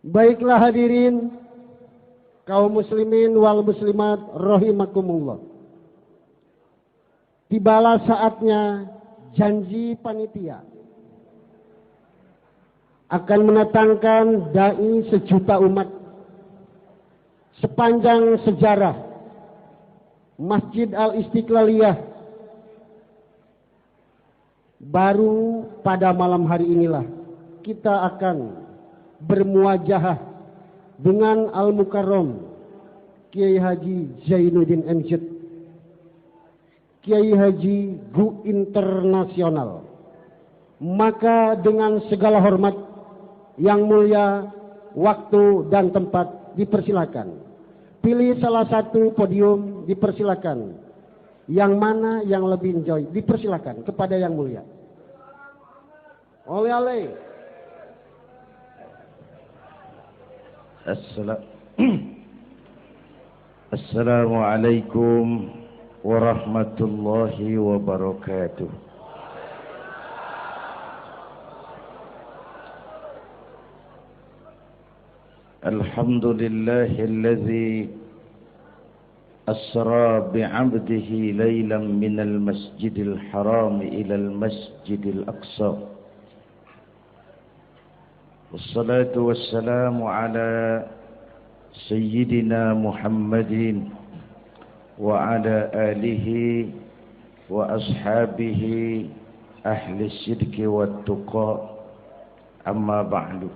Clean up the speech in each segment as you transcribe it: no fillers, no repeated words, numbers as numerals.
Baiklah hadirin kaum muslimin wal muslimat rahimakumullah. Tibalah saatnya janji panitia akan mendatangkan dai sejuta umat sepanjang sejarah Masjid Al-Istiqlaliyah. Baru pada malam hari inilah kita akan bermuajahah dengan Al-Mukarram Kiai Haji Zainuddin MZ, Kiai Haji Go Internasional. Maka dengan segala hormat yang mulia, waktu dan tempat dipersilakan. Pilih salah satu podium, dipersilakan. Yang mana yang lebih enjoy, dipersilakan kepada yang mulia. Oleh-oleh. Assalamualaikum warahmatullahi wabarakatuh. Alhamdulillahilladzi asra bi'abdihi laylan minal masjidil haram ilal masjidil aqsa. Wassalatu wassalamu ala sayyidina Muhammadin wa ala alihi wa ashabihi ahli sidqi wa tuqa, amma ba'du.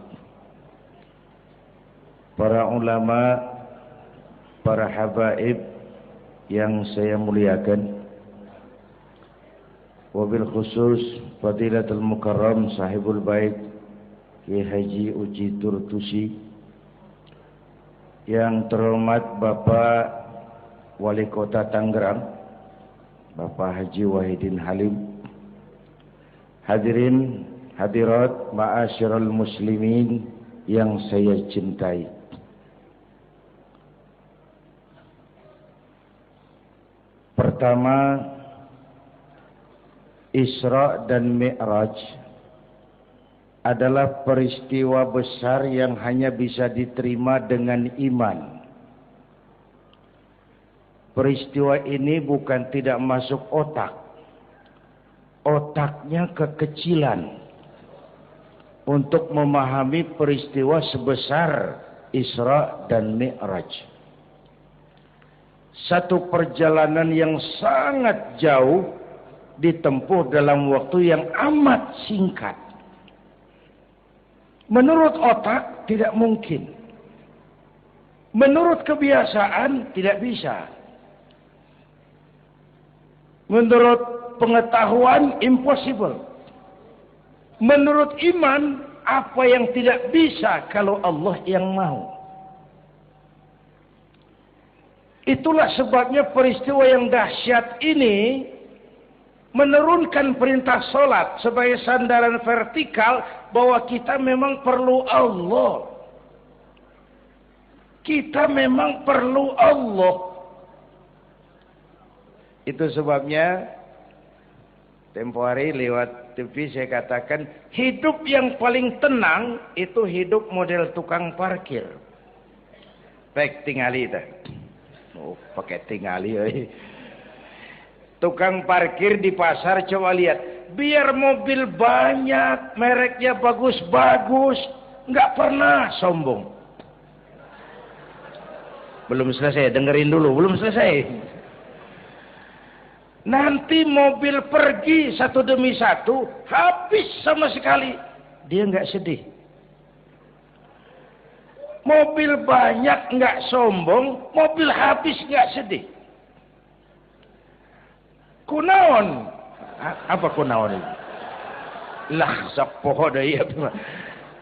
Para ulama, para habaib yang saya muliakan, wabil khusus Fadilatul Mukarram Sahibul Bait Kiai Haji Uji Turtusi, yang terhormat Bapak Wali Kota Tangerang Bapak Haji Wahidin Halim, hadirin hadirat ma'asyiral muslimin yang saya cintai. Pertama, Isra dan Mi'raj adalah peristiwa besar yang hanya bisa diterima dengan iman. Peristiwa ini bukan tidak masuk otak. Otaknya kekecilan untuk memahami peristiwa sebesar Isra dan Mi'raj. Satu perjalanan yang sangat jauh ditempuh dalam waktu yang amat singkat. Menurut otak tidak mungkin. Menurut kebiasaan tidak bisa. Menurut pengetahuan impossible. Menurut iman, apa yang tidak bisa kalau Allah yang mau. Itulah sebabnya peristiwa yang dahsyat ini menurunkan perintah solat sebagai sandaran vertikal bahwa kita memang perlu Allah. Kita memang perlu Allah. Itu sebabnya tempo hari lewat TV saya katakan hidup yang paling tenang itu hidup model tukang parkir. Baik tingali dah. Oh, pakai tingali. Tukang parkir di pasar, coba lihat. Biar mobil banyak, mereknya bagus-bagus, nggak pernah sombong. Belum selesai, dengerin dulu, belum selesai. Nanti mobil pergi satu demi satu, habis sama sekali. Dia nggak sedih. Mobil banyak nggak sombong, mobil habis nggak sedih. Kunaon? Apa kunaon ini? Lah, sapoho deui.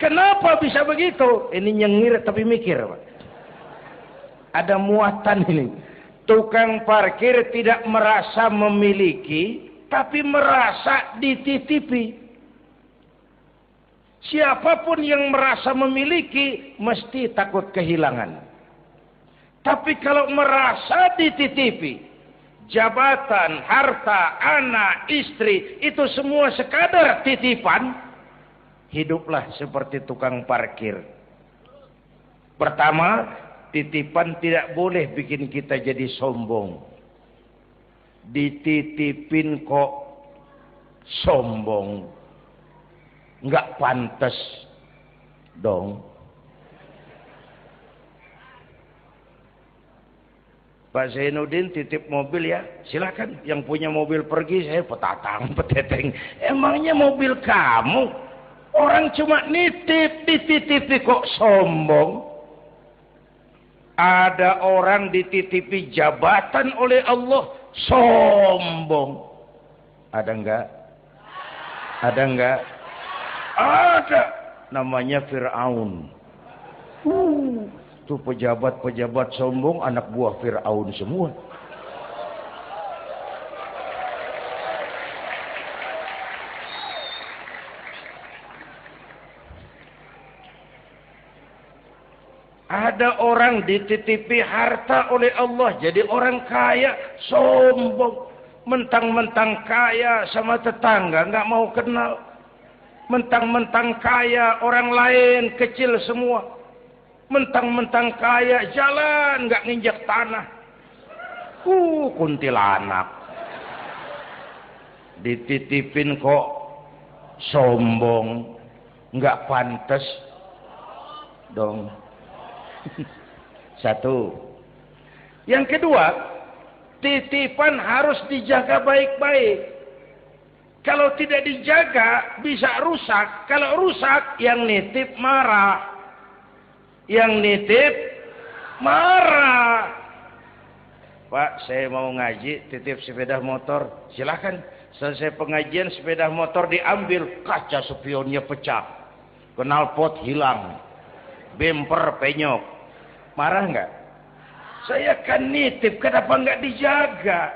Kenapa bisa begitu? Ini nyengir tapi mikir, Pak. Ada muatan ini. Tukang parkir tidak merasa memiliki, tapi merasa dititipi. Siapapun yang merasa memiliki, mesti takut kehilangan. Tapi kalau merasa dititipi, jabatan, harta, anak, istri, itu semua sekadar titipan, hiduplah seperti tukang parkir. Pertama, titipan tidak boleh bikin kita jadi sombong. Dititipin kok sombong, nggak pantas dong. Pak Zainuddin titip mobil ya, silakan. Yang punya mobil pergi, saya petatang peteteng. Emangnya mobil kamu? Orang cuma nitip, dititipi kok sombong. Ada orang dititipi jabatan oleh Allah, sombong. Ada enggak? Ada enggak? Ada. Namanya Fir'aun. Tuh pejabat-pejabat sombong, anak buah Fir'aun semua. Ada orang dititipi harta oleh Allah, jadi orang kaya, sombong. Mentang-mentang kaya sama tetangga, nggak mau kenal. Mentang-mentang kaya, orang lain kecil semua. Mentang-mentang kaya, jalan nggak nginjak tanah. Kuntilanak. Dititipin kok sombong, nggak pantas dong. Satu. Yang kedua, titipan harus dijaga baik-baik. Kalau tidak dijaga bisa rusak. Kalau rusak, yang nitip marah. Yang nitip marah. Pak, saya mau ngaji, titip sepeda motor. Silakan. Selesai pengajian, sepeda motor diambil, kaca spionnya pecah, knalpot hilang, bemper penyok. Marah nggak? Saya kan nitip, kenapa nggak dijaga?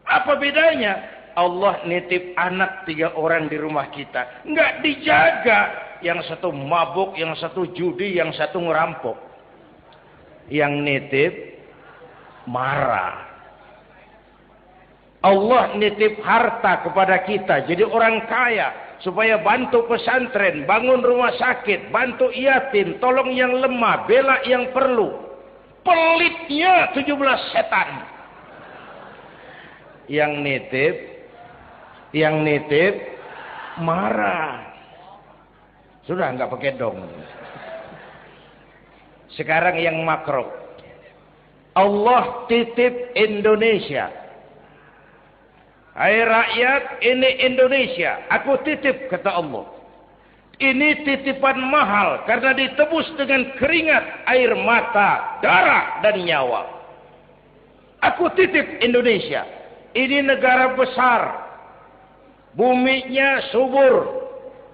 Apa bedanya? Allah nitip anak 3 orang di rumah kita, nggak dijaga. Yang satu mabuk, yang satu judi, yang satu ngerampok. Yang nitip marah. Allah nitip harta kepada kita, jadi orang kaya, supaya bantu pesantren, bangun rumah sakit, bantu yatim, tolong yang lemah, bela yang perlu. Pelitnya 17 setan. Yang nitip marah. Sudah nggak pakai dong. Sekarang yang makro. Allah titip Indonesia. Hai rakyat, ini Indonesia. Aku titip, kata Allah. Ini titipan mahal karena ditebus dengan keringat, air mata, darah, dan nyawa. Aku titip Indonesia. Ini negara besar. Buminya subur.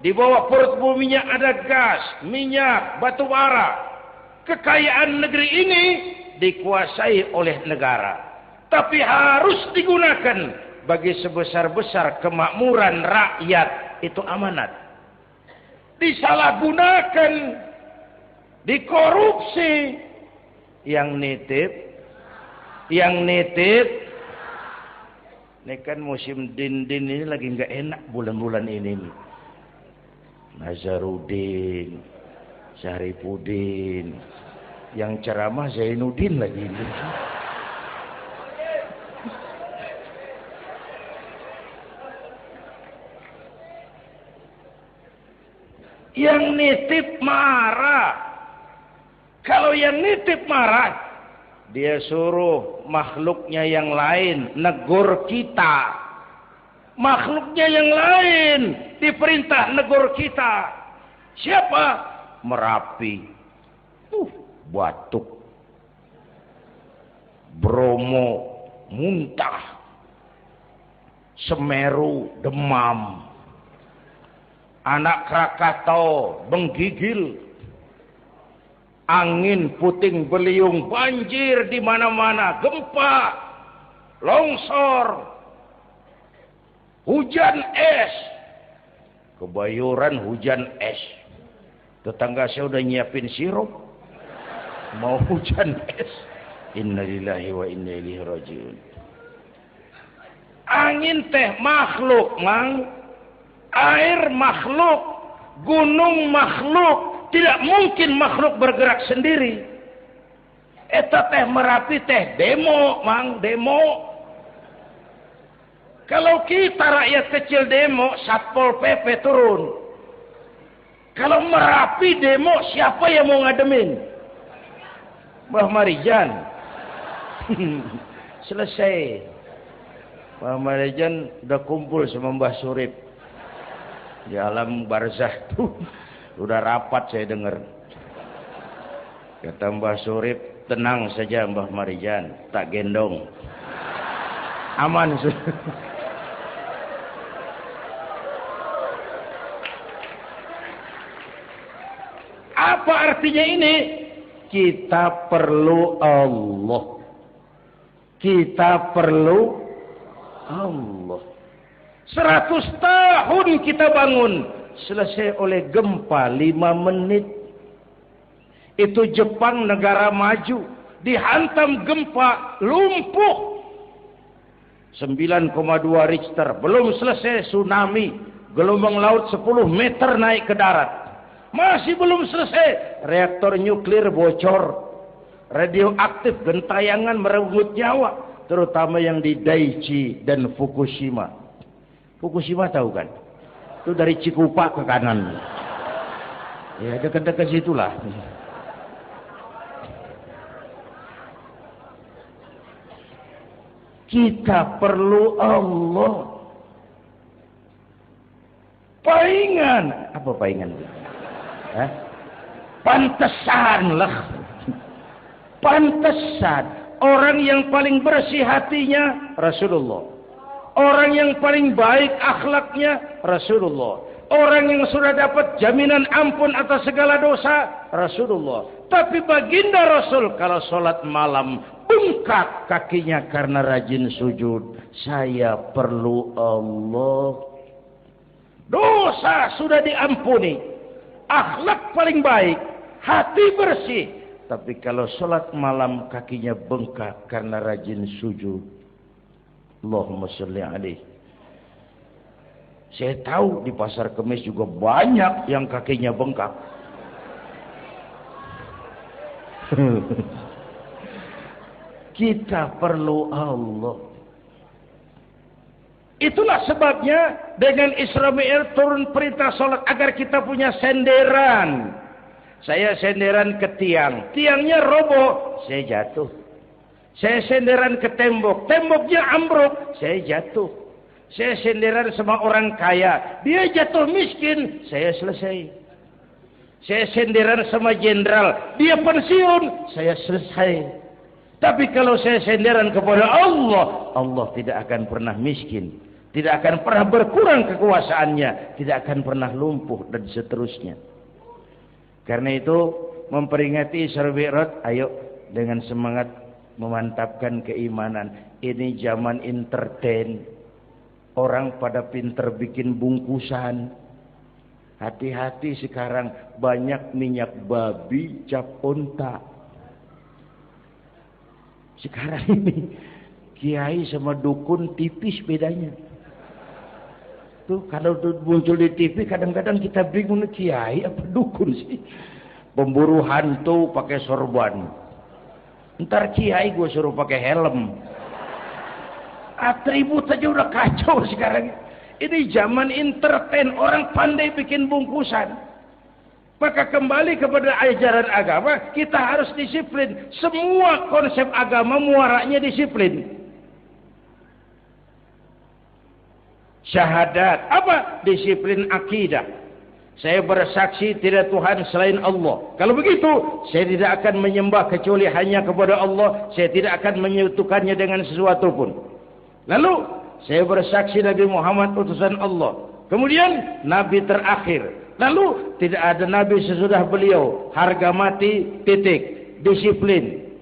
Di bawah perut buminya ada gas, minyak, batu bara. Kekayaan negeri ini dikuasai oleh negara. Tapi harus digunakan bagi sebesar-besar kemakmuran rakyat. Itu amanat. Disalahgunakan, dikorupsi. Yang nitip. Ini kan musim din-din ini lagi nggak enak bulan-bulan ini nih. Nazarudin, Syarifudin, yang ceramah Zainuddin lagi ini. Yang nitip marah. Kalau yang nitip marah, dia suruh makhluknya yang lain negur kita. Makhluknya yang lain diperintah negur kita. Siapa? Merapi, batuk, Bromo muntah, Semeru demam, Anak Krakatau menggigil, angin puting beliung, banjir di mana-mana, gempa, longsor, hujan es. Kebayoran hujan es. Tetangga saya udah nyiapin sirup, mau hujan es. Innalillahi wa inna ilaihi rajiun. Angin teh makhluk, mang. Air makhluk, gunung makhluk, Tidak mungkin makhluk bergerak sendiri. Eta teh Merapi teh demo, Mang, demo. Kalau kita rakyat kecil demo, Satpol PP turun. Kalau Merapi demo, siapa yang mau ngademin? Mbah Marijan. Selesai. Mbah Marijan udah kumpul sama Mbah Surip. Di alam barzah tuh. Udah rapat saya dengar. Kata Mbah Surip, tenang saja Mbah Marijan, tak gendong. Aman. Apa artinya ini? Kita perlu Allah. Kita perlu Allah. 100 tahun kita bangun, selesai oleh gempa 5 menit. Itu Jepang negara maju, dihantam gempa, lumpuh. 9,2 Richter, belum selesai tsunami, gelombang laut 10 meter naik ke darat. Masih belum selesai, reaktor nuklir bocor, radioaktif gentayangan merenggut nyawa, terutama yang di Daiichi dan Fukushima. Fukushima tahu kan? Itu dari Cikupa ke kanan. Ya dekat-dekat situlah. Kita perlu Allah. Paingan, apa paingan? Pantesan lah. Pantesan orang yang paling bersih hatinya Rasulullah. Orang yang paling baik akhlaknya Rasulullah. Orang yang sudah dapat jaminan ampun atas segala dosa Rasulullah. Tapi baginda Rasul kalau sholat malam bengkak kakinya karena rajin sujud. Saya perlu Allah. Dosa sudah diampuni. Akhlak paling baik, hati bersih. Tapi kalau sholat malam kakinya bengkak karena rajin sujud. Allahumma sholli alaihi. Saya tahu di pasar Kemis juga banyak yang kakinya bengkak. Kita perlu Allah. Itulah sebabnya dengan Isra Mi'raj turun perintah sholat agar kita punya senderan. Saya senderan ke tiang, tiangnya roboh, saya jatuh. Saya senderan ke tembok, temboknya ambruk, saya jatuh. Saya senderan sama orang kaya, dia jatuh miskin, saya selesai. Saya senderan sama jenderal, dia pensiun, saya selesai. Tapi kalau saya senderan kepada Allah, Allah tidak akan pernah miskin. Tidak akan pernah berkurang kekuasaannya. Tidak akan pernah lumpuh dan seterusnya. Karena itu memperingati Isra Mi'raj, ayo dengan semangat memantapkan keimanan. Ini zaman entertain. Orang pada pinter bikin bungkusan. Hati-hati sekarang banyak minyak babi cap unta. Sekarang ini kiai sama dukun tipis bedanya. Tuh kalau muncul di TV kadang-kadang kita bingung, kiai apa dukun sih? Pemburu hantu pakai sorban. Ntar kiai gue suruh pakai helm. Atribut aja udah kacau sekarang. Ini zaman entertain, orang pandai bikin bungkusan. Maka kembali kepada ajaran agama, kita harus disiplin. Semua konsep agama muaranya disiplin. Syahadat, apa? Disiplin akidah. Saya bersaksi tidak Tuhan selain Allah. Kalau begitu, saya tidak akan menyembah kecuali hanya kepada Allah. Saya tidak akan menyekutukannya dengan sesuatu pun. Lalu, saya bersaksi Nabi Muhammad utusan Allah. Kemudian, Nabi terakhir. Lalu, tidak ada Nabi sesudah beliau. Harga mati, titik. Disiplin.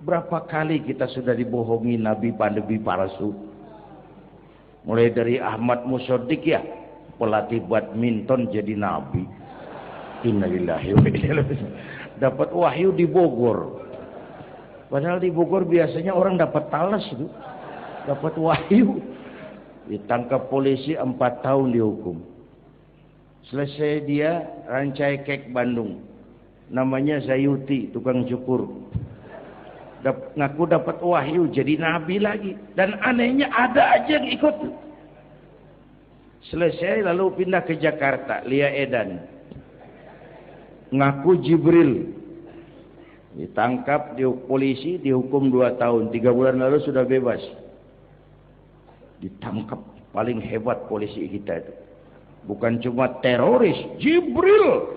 Berapa kali kita sudah dibohongi Nabi pandemi palsu? Mulai dari Ahmad Musaddiq ya, pelatih badminton jadi nabi. Innalillahi wa inna ilaihi raji'un. Dapat wahyu di Bogor. Padahal di Bogor biasanya orang dapat talas itu. Dapat wahyu. Ditangkap polisi 4 tahun dihukum. Selesai dia rancai kek Bandung. Namanya Zayuti, tukang cukur. Ngaku dapat wahyu jadi nabi lagi. Dan anehnya ada aja yang ikut. Selesai lalu pindah ke Jakarta, Lia Edan. Ngaku Jibril. Ditangkap di polisi, dihukum 2 tahun. 3 bulan lalu sudah bebas. Ditangkap, paling hebat polisi kita itu. Bukan cuma teroris, Jibril.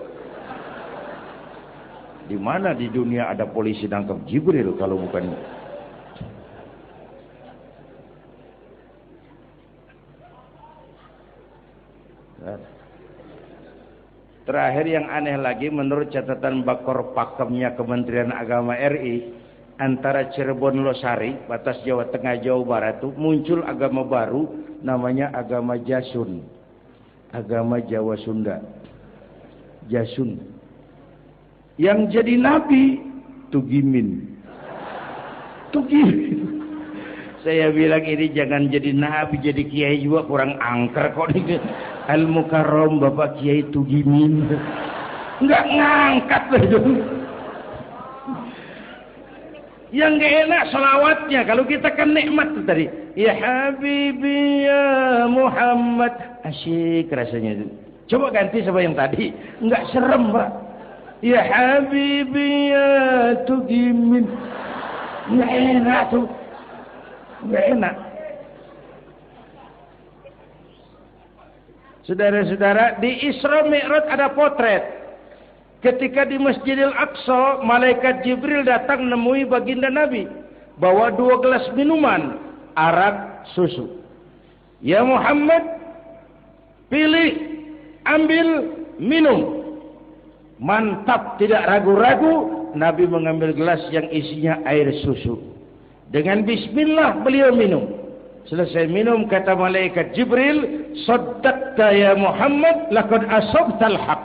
Di mana di dunia ada polisi nangkap Jibril kalau bukan? Terakhir yang aneh lagi, menurut catatan Bakor Pakemnya Kementerian Agama RI, antara Cirebon Losari, batas Jawa Tengah Jawa Barat itu muncul agama baru namanya agama Jasun. Agama Jawa Sunda. Jasun. Yang jadi nabi Tugimin. Tugimin. Saya bilang ini jangan jadi nabi, jadi kiai juga kurang angker kok nih. Al-Mukarram Bapak Kiai Tugimin. Enggak ngangkat loh itu. Yang gak enak selawatnya. Kalau kita kan nikmat tuh tadi. Ya Habibi ya Muhammad. Asyik rasanya itu. Coba ganti sama yang tadi. Enggak serem, Pak. Ya Habibi ya Tugimin. Enggak enak tuh. Enggak enak. Saudara-saudara, di Isra Mi'raj ada potret. Ketika di Masjidil Aqsa, malaikat Jibril datang menemui baginda Nabi. Bawa 2 gelas minuman, arak, susu. Ya Muhammad, pilih, ambil, minum. Mantap, tidak ragu-ragu. Nabi mengambil gelas yang isinya air susu. Dengan bismillah beliau minum. Selesai minum kata malaikat Jibril, "Shaddaqta ya Muhammad, laqad asabtal haq."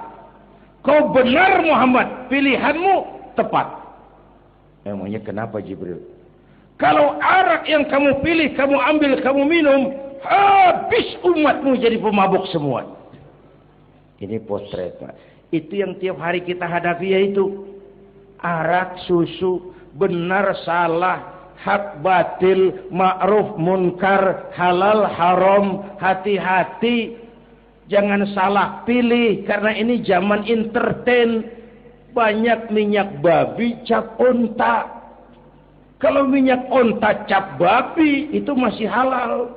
Kau benar Muhammad, pilihanmu tepat. Emangnya kenapa Jibril? Kalau arak yang kamu pilih, kamu ambil, kamu minum, habis umatmu jadi pemabuk semua. Ini potret, Pak. Itu yang tiap hari kita hadapi, yaitu arak, susu, benar, salah, hak, batil, ma'ruf, munkar, halal, haram. Hati-hati, jangan salah pilih, karena ini zaman entertain. Banyak minyak babi cap onta. Kalau minyak onta cap babi itu masih halal.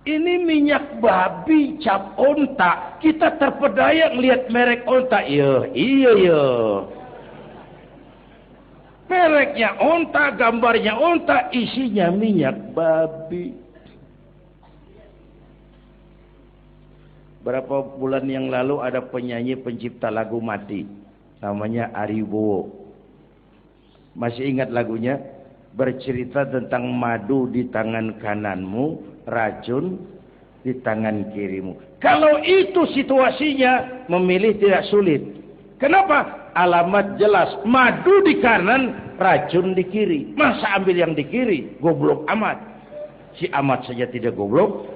Ini minyak babi cap onta, kita terpedaya ngelihat merek onta. Iya. Mereknya onta, gambarnya onta, isinya minyak babi. Berapa bulan yang lalu ada penyanyi pencipta lagu mati. Namanya Ari Bowo. Masih ingat lagunya? Bercerita tentang madu di tangan kananmu, racun di tangan kirimu. Kalau itu situasinya, memilih tidak sulit. Kenapa? Alamat jelas. Madu di kanan, racun di kiri. Masa ambil yang di kiri? Goblok amat. Si amat saja tidak goblok.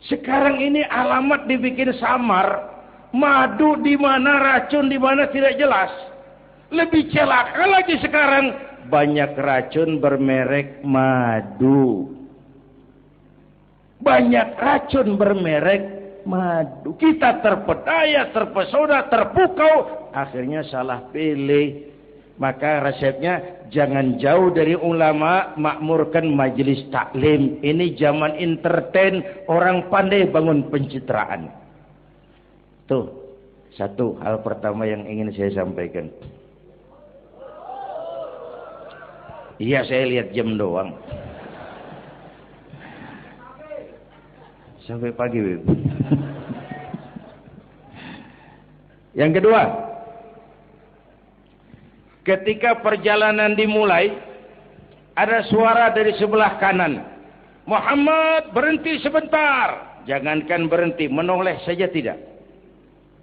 Sekarang ini alamat dibikin samar. Madu di mana, racun di mana tidak jelas. Lebih celaka lagi sekarang. Banyak racun bermerek madu. Banyak racun bermerek madu. Kita terpedaya, terpesona, terpukau. Akhirnya salah pilih. Maka resepnya jangan jauh dari ulama, makmurkan majelis taklim. Ini zaman entertain, orang pandai bangun pencitraan. Tuh, satu hal pertama yang ingin saya sampaikan. Iya, saya lihat jam doang. Sampai pagi, Beb. Yang kedua, ketika perjalanan dimulai, ada suara dari sebelah kanan. Muhammad, berhenti sebentar. Jangankan berhenti, menoleh saja tidak.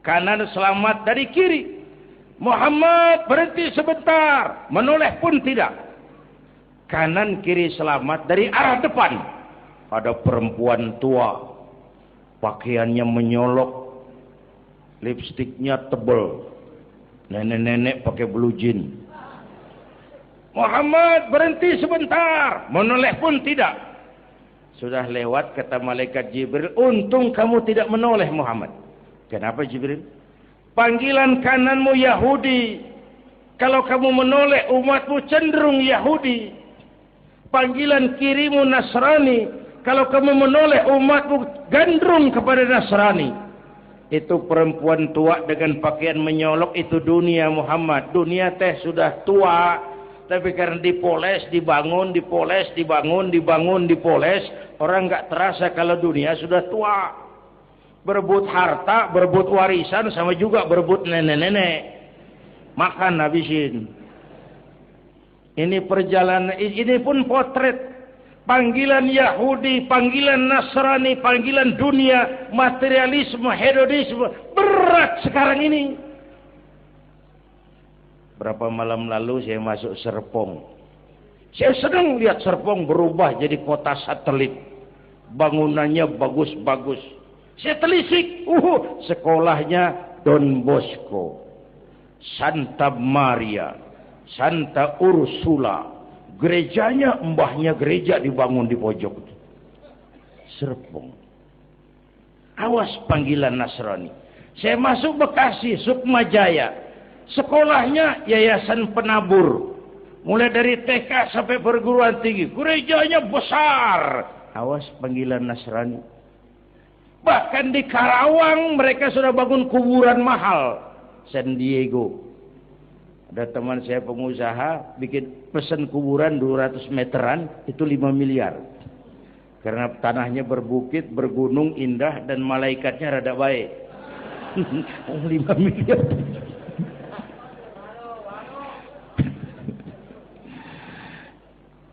Kanan selamat dari kiri. Muhammad, berhenti sebentar. Menoleh pun tidak. Kanan kiri selamat dari arah depan. Ada perempuan tua, pakaiannya menyolok, lipstiknya tebal, nenek-nenek pakai blue jean. Muhammad, berhenti sebentar. Menoleh pun tidak. Sudah lewat, kata malaikat Jibril, untung kamu tidak menoleh Muhammad. Kenapa Jibril? Panggilan kananmu Yahudi. Kalau kamu menoleh, umatmu cenderung Yahudi. Panggilan kirimu Nasrani. Kalau kamu menoleh, umatmu gandrung kepada Nasrani. Itu perempuan tua dengan pakaian menyolok, itu dunia Muhammad. Dunia teh sudah tua, tapi karena dipoles, dibangun, dipoles, dibangun, dibangun, dipoles, orang nggak terasa kalau dunia sudah tua. Berebut harta, berebut warisan, sama juga berebut nenek-nenek. Makan habisin. Ini perjalanan, ini pun potret. Panggilan Yahudi, panggilan Nasrani, panggilan dunia, materialisme, hedonisme, berat sekarang ini. Berapa malam lalu saya masuk Serpong. Saya senang lihat Serpong berubah jadi kota satelit. Bangunannya bagus-bagus. Saya telisik, sekolahnya Don Bosco, Santa Maria, Santa Ursula. Gerejanya, mbahnya gereja dibangun di pojok. Serpong. Awas panggilan Nasrani. Saya masuk Bekasi, Sukma Jaya. Sekolahnya Yayasan Penabur. Mulai dari TK sampai perguruan tinggi. Gerejanya besar. Awas panggilan Nasrani. Bahkan di Karawang mereka sudah bangun kuburan mahal. San Diego. Ada teman saya pengusaha bikin pesen kuburan 200 meteran, itu 5 miliar. Karena tanahnya berbukit, bergunung, indah, dan malaikatnya rada baik. 5 miliar.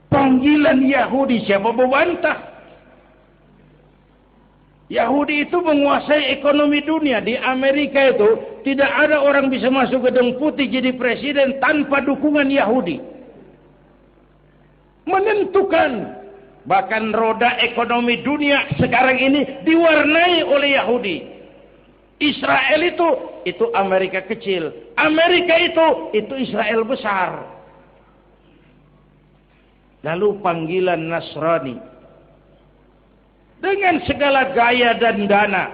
Panggilan Yahudi, siapa membantah? Yahudi itu menguasai ekonomi dunia. Di Amerika itu tidak ada orang bisa masuk gedung putih jadi presiden tanpa dukungan Yahudi. Menentukan. Bahkan roda ekonomi dunia sekarang ini diwarnai oleh Yahudi. Israel itu Amerika kecil. Amerika itu Israel besar. Lalu panggilan Nasrani. Dengan segala gaya dan dana.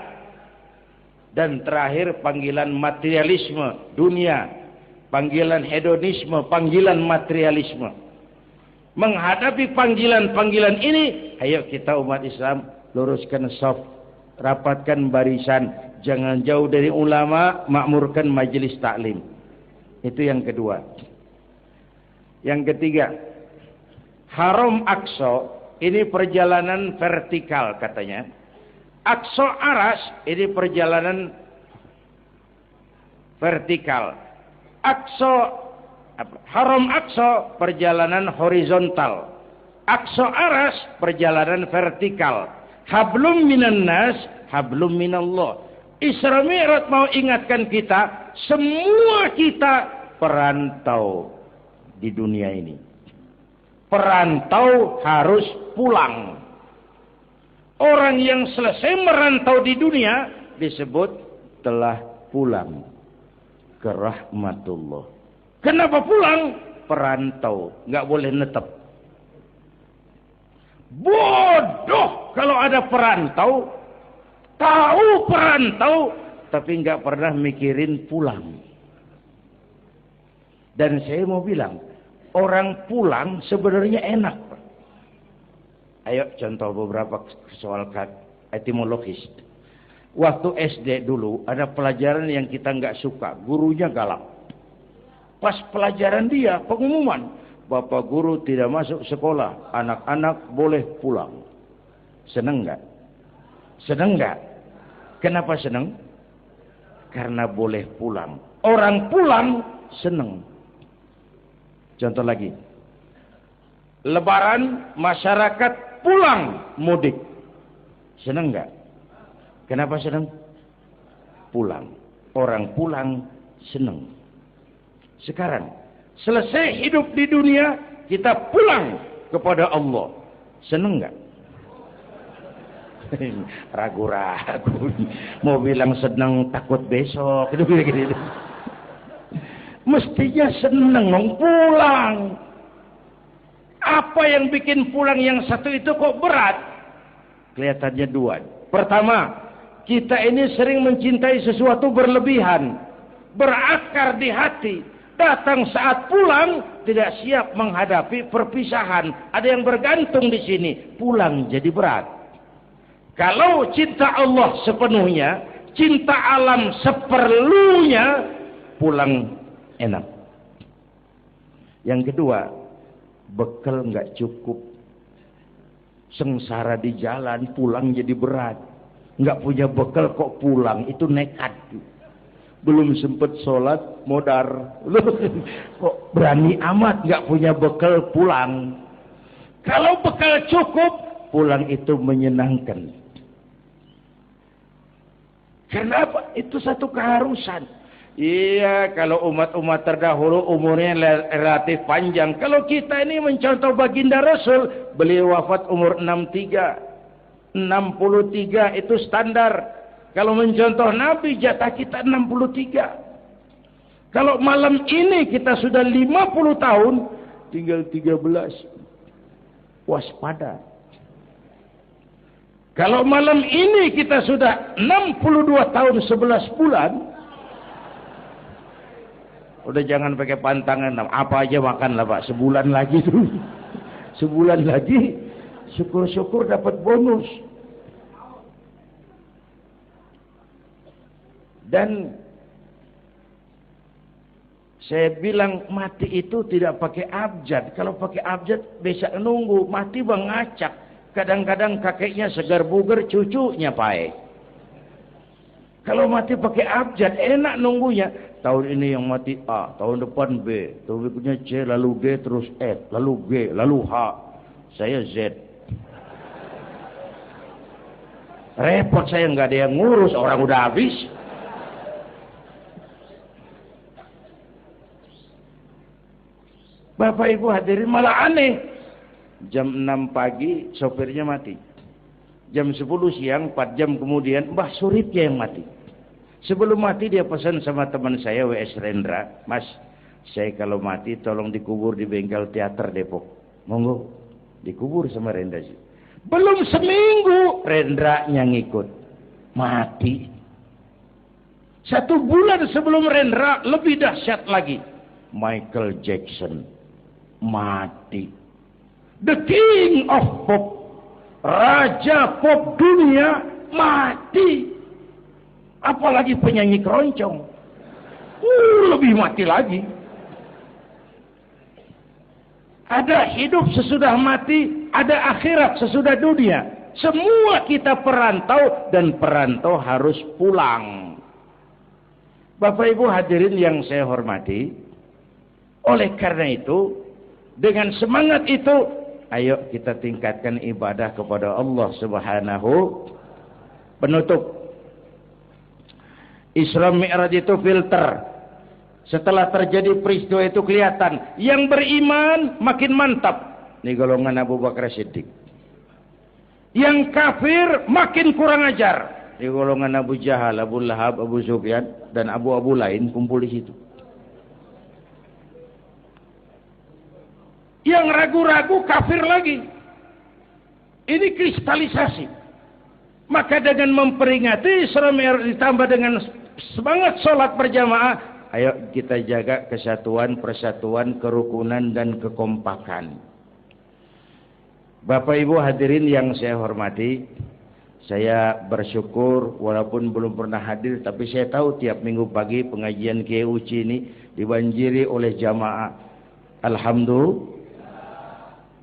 Dan terakhir panggilan materialisme dunia. Panggilan hedonisme, panggilan materialisme. Menghadapi panggilan-panggilan ini, ayo kita umat Islam luruskan saf, rapatkan barisan, jangan jauh dari ulama, makmurkan majelis taklim. Itu yang kedua. Yang ketiga, Haram Aqsa. Ini perjalanan vertikal katanya. Aqsa Aras ini perjalanan vertikal. Haram Aqsa perjalanan horizontal. Aqsa Aras perjalanan vertikal. Hablum minan nas, hablum minallah. Isra Mi'raj mau ingatkan kita, semua kita perantau di dunia ini. Perantau harus pulang. Orang yang selesai merantau di dunia disebut telah pulang ke rahmatullah. Kenapa pulang? Perantau, nggak boleh netep. Bodoh kalau ada perantau, tahu perantau, tapi nggak pernah mikirin pulang. Dan saya mau bilang, orang pulang sebenarnya enak. Ayo contoh beberapa soal etimologis. Waktu SD dulu ada pelajaran yang kita nggak suka, gurunya galak. Pas pelajaran dia pengumuman, Bapak guru tidak masuk sekolah, anak-anak boleh pulang. Seneng nggak? Seneng nggak? Kenapa seneng? Karena boleh pulang. Orang pulang seneng. Contoh lagi. Lebaran masyarakat pulang mudik. Senang enggak? Kenapa senang? Pulang. Orang pulang senang. Sekarang selesai hidup di dunia, kita pulang kepada Allah. Senang enggak? Ragu-ragu. Mau bilang senang takut besok. Gitu. Mestinya senang dong pulang. Apa yang bikin pulang yang satu itu kok berat? Kelihatannya dua. Pertama, kita ini sering mencintai sesuatu berlebihan. Berakar di hati. Datang saat pulang tidak siap menghadapi perpisahan. Ada yang bergantung di sini. Pulang jadi berat. Kalau cinta Allah sepenuhnya, cinta alam seperlunya, pulang enak. Yang kedua, bekal nggak cukup. Sengsara di jalan, pulang jadi berat. Nggak punya bekal kok pulang, itu nekat. Belum sempat sholat, modar. Kok berani amat nggak punya bekal pulang. Kalau bekal cukup, pulang itu menyenangkan. Kenapa? Itu satu keharusan. Iya, kalau umat-umat terdahulu umurnya relatif panjang. Kalau kita ini mencontoh baginda Rasul, beliau wafat umur 63. 63 itu standar. Kalau mencontoh Nabi, jatah kita 63. Kalau malam ini kita sudah 50 tahun, tinggal 13. Waspada. Kalau malam ini kita sudah 62 tahun 11 bulan, udah jangan pakai pantangan, apa aja makanlah Pak, sebulan lagi tuh. Sebulan lagi, syukur-syukur dapat bonus. Dan saya bilang mati itu tidak pakai abjad. Kalau pakai abjad bisa nunggu. Mati bang ngacak. Kadang-kadang kakeknya segar bugar, cucunya pae. Kalau mati pakai abjad enak nunggunya. Tahun ini yang mati A, tahun depan B, tahun berikutnya C, lalu D, terus F, lalu G, lalu H. Saya Z. Repot saya, nggak ada yang ngurus, orang udah habis. Bapak Ibu hadirin, malah aneh. Jam 6 pagi sopirnya mati. Jam 10 siang, 4 jam kemudian Mbah Suripnya yang mati. Sebelum mati dia pesan sama teman saya W.S. Rendra, Mas, saya kalau mati tolong dikubur di bengkel teater Depok. Monggo, dikubur sama Rendra sih. Belum seminggu Rendranya ngikut, mati. 1 bulan sebelum Rendra, lebih dahsyat lagi, Michael Jackson mati. The King of Pop, Raja Pop dunia, mati. Apalagi penyanyi keroncong, lebih mati lagi. Ada hidup sesudah mati, ada akhirat sesudah dunia. Semua kita perantau, dan perantau harus pulang. Bapak Ibu hadirin yang saya hormati, oleh karena itu, dengan semangat itu, ayo kita tingkatkan ibadah kepada Allah Subhanahu. Penutup, Isra Mi'raj itu filter. Setelah terjadi peristiwa itu kelihatan. Yang beriman makin mantap. Ini golongan Abu Bakar Siddiq. Yang kafir makin kurang ajar. Ini golongan Abu Jahal, Abu Lahab, Abu Sufyan, dan abu-abu lain kumpul di situ. Yang ragu-ragu kafir lagi. Ini kristalisasi. Maka dengan memperingati Isra Mi'raj ditambah dengan semangat sholat berjamaah, ayo kita jaga kesatuan, persatuan, kerukunan, dan kekompakan. Bapak Ibu hadirin yang saya hormati, saya bersyukur walaupun belum pernah hadir, tapi saya tahu tiap minggu pagi pengajian Kiai Uci ini dibanjiri oleh jamaah. Alhamdulillah,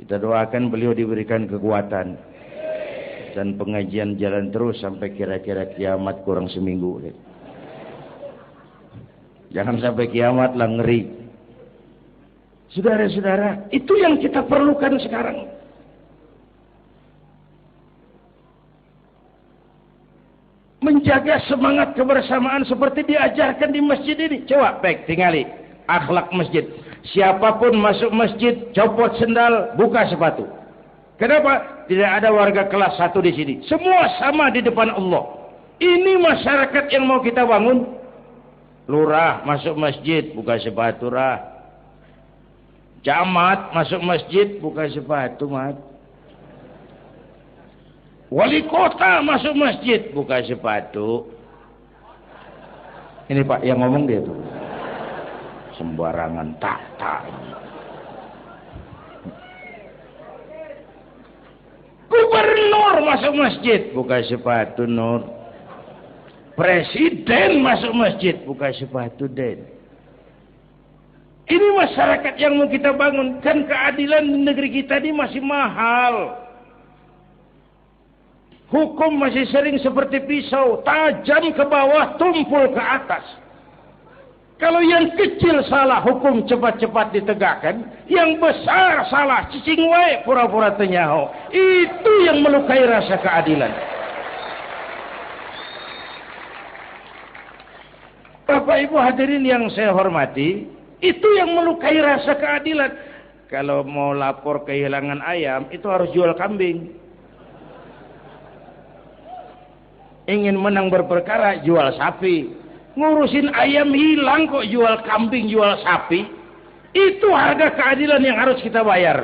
kita doakan beliau diberikan kekuatan. Dan pengajian jalan terus sampai kira-kira kiamat, kurang seminggu. Jangan sampai kiamat lah, ngeri. Saudara-saudara, itu yang kita perlukan sekarang. Menjaga semangat kebersamaan seperti diajarkan di masjid ini. Coba baik, tingali akhlak masjid. Siapapun masuk masjid, copot sendal, buka sepatu. Kenapa? Tidak ada warga kelas 1 di sini. Semua sama di depan Allah. Ini masyarakat yang mau kita bangun. Lurah masuk masjid, buka sepatu rah. Camat masuk masjid, buka sepatu mat. Wali kota masuk masjid, buka sepatu. Ini Pak yang ngomong dia tuh. Sembarangan tak. Gubernur masuk masjid, buka sepatu nur. Presiden masuk masjid, buka sepatu den. Ini masyarakat yang mau kita bangun. Kan keadilan di negeri kita ini masih mahal. Hukum masih sering seperti pisau, tajam ke bawah, tumpul ke atas. Kalau yang kecil salah, hukum cepat-cepat ditegakkan. Yang besar salah, cicing wae, pura-pura tenyaho. Itu yang melukai rasa keadilan. Bapak Ibu hadirin yang saya hormati, itu yang melukai rasa keadilan. Kalau mau lapor kehilangan ayam, itu harus jual kambing. Ingin menang berperkara, jual sapi. Ngurusin ayam hilang kok jual kambing, jual sapi. Itu harga keadilan yang harus kita bayar.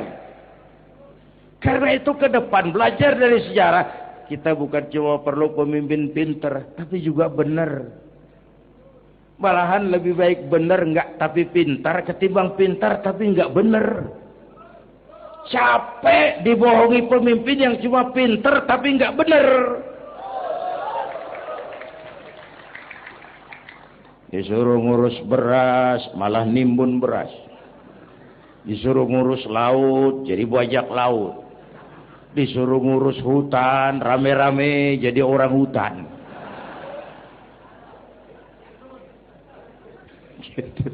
Karena itu ke depan, belajar dari sejarah. Kita bukan cuma perlu pemimpin pinter, tapi juga benar. Malahan lebih baik benar enggak tapi pintar, ketimbang pintar tapi enggak benar. Capek dibohongi pemimpin yang cuma pintar tapi enggak benar. Disuruh ngurus beras, malah nimbun beras. Disuruh ngurus laut, jadi bajak laut. Disuruh ngurus hutan, rame-rame jadi orang hutan. Gitu.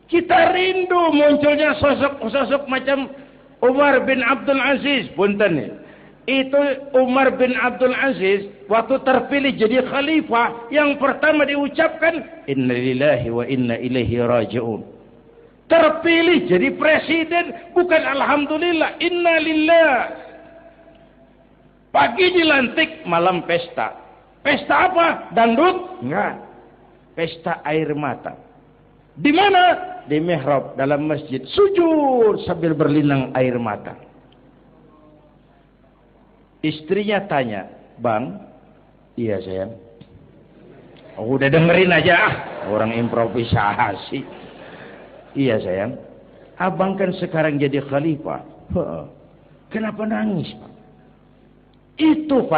Kita rindu munculnya sosok-sosok macam Umar bin Abdul Aziz. Punten nih. Itu Umar bin Abdul Aziz waktu terpilih jadi khalifah, yang pertama diucapkan inna lillahi wa inna ilaihi raji'un. Terpilih jadi presiden, bukan alhamdulillah, inna lillah. Pagi dilantik, malam pesta. Pesta apa? Dangdut? Enggak. Pesta air mata. Di mana? Di mihrab dalam masjid, sujud sambil berlinang air mata. Istrinya tanya, "Bang?" "Iya sayang." "Oh, udah dengerin aja, orang improvisasi." "Iya sayang." "Abang kan sekarang jadi khalifah." "Kenapa nangis, Pak?" "Itu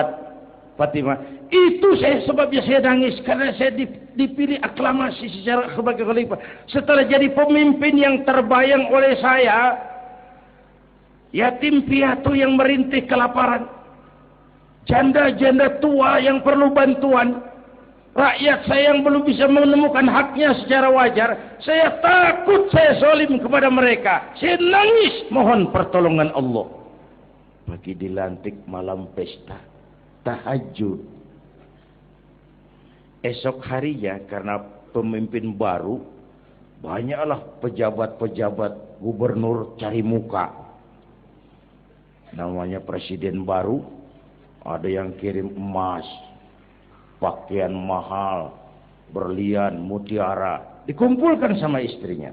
Fatimah, itu sebabnya saya nangis karena saya dipilih aklamasi secara sebagai khalifah. Setelah jadi pemimpin yang terbayang oleh saya, yatim piatu yang merintih kelaparan, janda-janda tua yang perlu bantuan, rakyat saya yang belum bisa menemukan haknya secara wajar, saya takut saya zalim kepada mereka. Saya nangis mohon pertolongan Allah." Pagi dilantik, malam pesta, tahajud. Esok harinya karena pemimpin baru, banyaklah pejabat-pejabat gubernur cari muka. Namanya presiden baru, ada yang kirim emas, pakaian mahal, berlian, mutiara, dikumpulkan sama istrinya.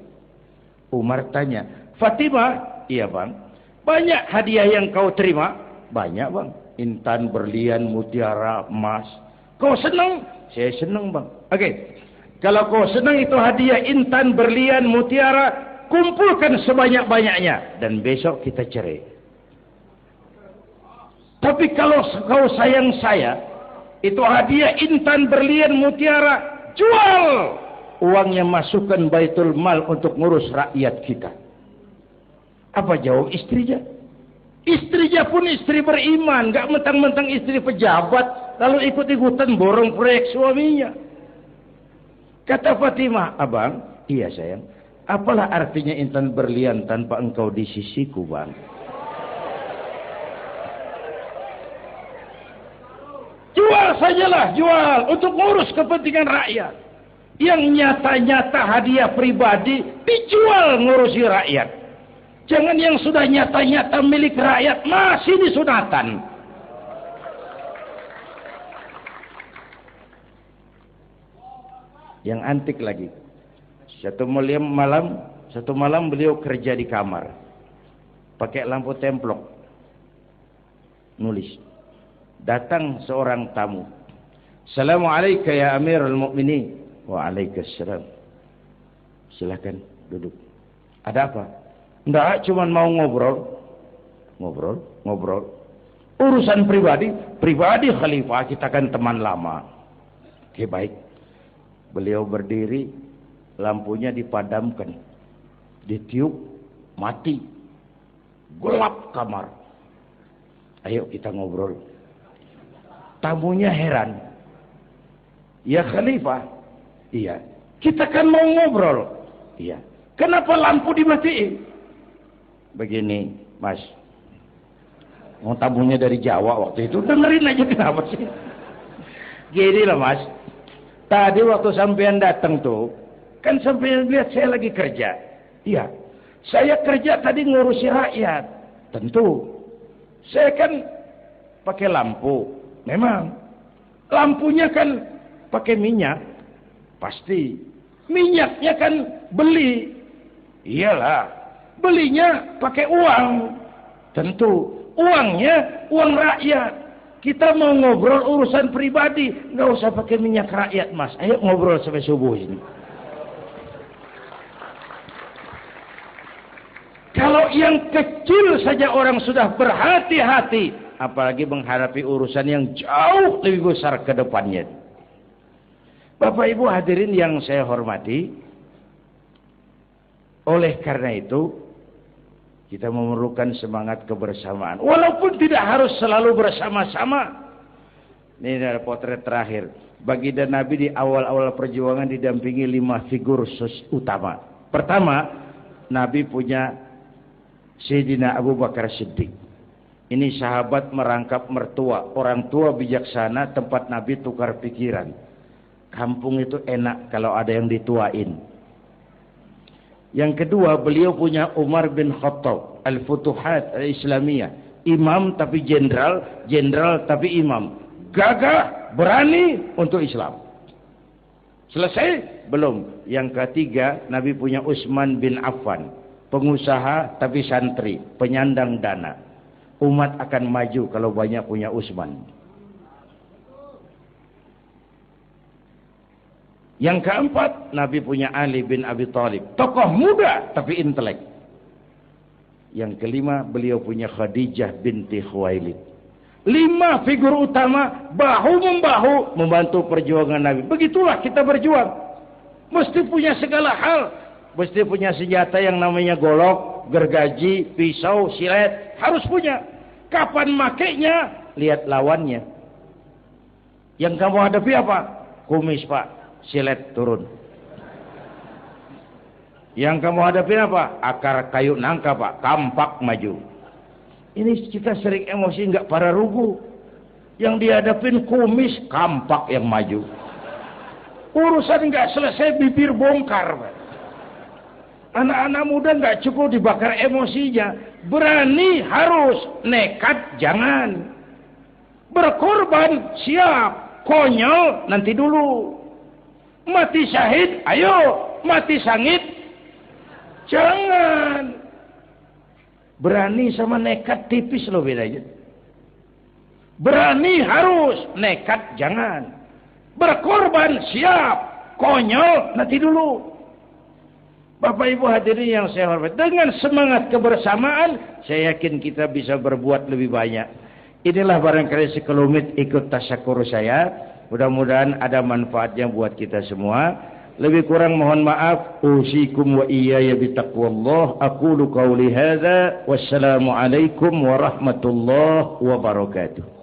Umar tanya, "Fatimah?" "Iya bang." "Banyak hadiah yang kau terima?" "Banyak bang, intan, berlian, mutiara, emas." "Kau senang?" "Saya senang bang." "Oke, kalau kau senang itu hadiah intan, berlian, mutiara, kumpulkan sebanyak-banyaknya dan besok kita cerai. Tapi kalau kau sayang saya, itu hadiah intan, berlian, mutiara, jual. Uangnya masukkan baitul mal untuk ngurus rakyat kita." Apa jawab istrinya? Istrinya pun istri beriman, gak mentang-mentang istri pejabat lalu ikut-ikutan borong proyek suaminya. Kata Fatimah, "Abang?" "Iya sayang." "Apalah artinya intan berlian tanpa engkau di sisiku bang?" "Jual sajalah, jual untuk ngurus kepentingan rakyat. Yang nyata-nyata hadiah pribadi dijual ngurusi rakyat." Jangan yang sudah nyata-nyata milik rakyat masih disunatan. Yang antik lagi. Satu malam beliau kerja di kamar. Pakai lampu templok. Nulis. Datang seorang tamu. Assalamualaikum ya Amirul Mukminin. Waalaikumsalam. Silakan duduk. Ada apa? Enggak, cuma mau ngobrol. Ngobrol. Urusan pribadi khalifah, kita kan teman lama. Oke, baik. Beliau berdiri, lampunya dipadamkan. Ditiup, mati. Gelap kamar. Ayo kita ngobrol. Tamunya heran. Ya khalifah. Iya. Kita kan mau ngobrol. Iya. Kenapa lampu dimatiin? Begini, Mas. Mau tamunya dari Jawa waktu itu. Dengerin aja kenapa sih? Gini lah Mas. Tadi waktu sampean datang tuh. Kan sampean lihat saya lagi kerja. Iya. Saya kerja tadi ngurusi rakyat. Tentu. Saya kan pakai lampu. Memang. Lampunya kan pakai minyak. Pasti. Minyaknya kan beli. Iyalah. Belinya pakai uang. Tentu. Uangnya uang rakyat. Kita mau ngobrol urusan pribadi. Nggak usah pakai minyak rakyat Mas. Ayo ngobrol sampai subuh ini. Kalau yang kecil saja orang sudah berhati-hati. Apalagi menghadapi urusan yang jauh lebih besar ke depannya. Bapak Ibu hadirin yang saya hormati. Oleh karena itu. Kita memerlukan semangat kebersamaan. Walaupun tidak harus selalu bersama-sama. Ini adalah potret terakhir. Baginda Nabi di awal-awal perjuangan didampingi 5 figur utama. Pertama, Nabi punya Sayyidina Abu Bakar Siddiq. Ini sahabat merangkap mertua. Orang tua bijaksana, tempat Nabi tukar pikiran. Kampung itu enak kalau ada yang dituain. Yang kedua, beliau punya Umar bin Khattab, Al-Futuhat Al-Islamiyah. Imam tapi jenderal, jenderal tapi imam. Gagah, berani untuk Islam. Selesai? Belum. Yang ketiga, Nabi punya Utsman bin Affan. Pengusaha tapi santri, penyandang dana. Umat akan maju kalau banyak punya Utsman. Yang keempat, Nabi punya Ali bin Abi Thalib. Tokoh muda, tapi intelek. Yang kelima, beliau punya Khadijah binti Khuwailid. 5 figur utama, bahu-membahu, membantu perjuangan Nabi. Begitulah kita berjuang. Mesti punya segala hal. Mesti punya senjata yang namanya golok, gergaji, pisau, silet. Harus punya. Kapan makainya? Lihat lawannya. Yang kamu hadapi apa? Kumis, Pak. Silet turun. Yang kamu hadapi apa? Akar kayu nangka, Pak. Kampak maju. Ini kita sering emosi nggak para rugu. Yang dihadapin kumis, kampak yang maju. Urusan nggak selesai, bibir bongkar, Pak. Anak-anak muda nggak cukup dibakar emosinya. Berani harus, nekat jangan. Berkorban siap, konyol nanti dulu. Mati syahid, ayo. Mati sangit, jangan. Berani sama nekat tipis loh bedanya. Berani harus, nekat jangan. Berkorban siap, konyol nanti dulu. Bapak Ibu hadirin yang saya hormati, dengan semangat kebersamaan, saya yakin kita bisa berbuat lebih banyak. Inilah barangkali sekelumit ikut tasyakur saya. Mudah-mudahan ada manfaatnya buat kita semua. Lebih kurang mohon maaf. Usikum wa iyaya bitaqwallah. Aqulu qawli hadza. Wassalamualaikum warahmatullahi wabarakatuh.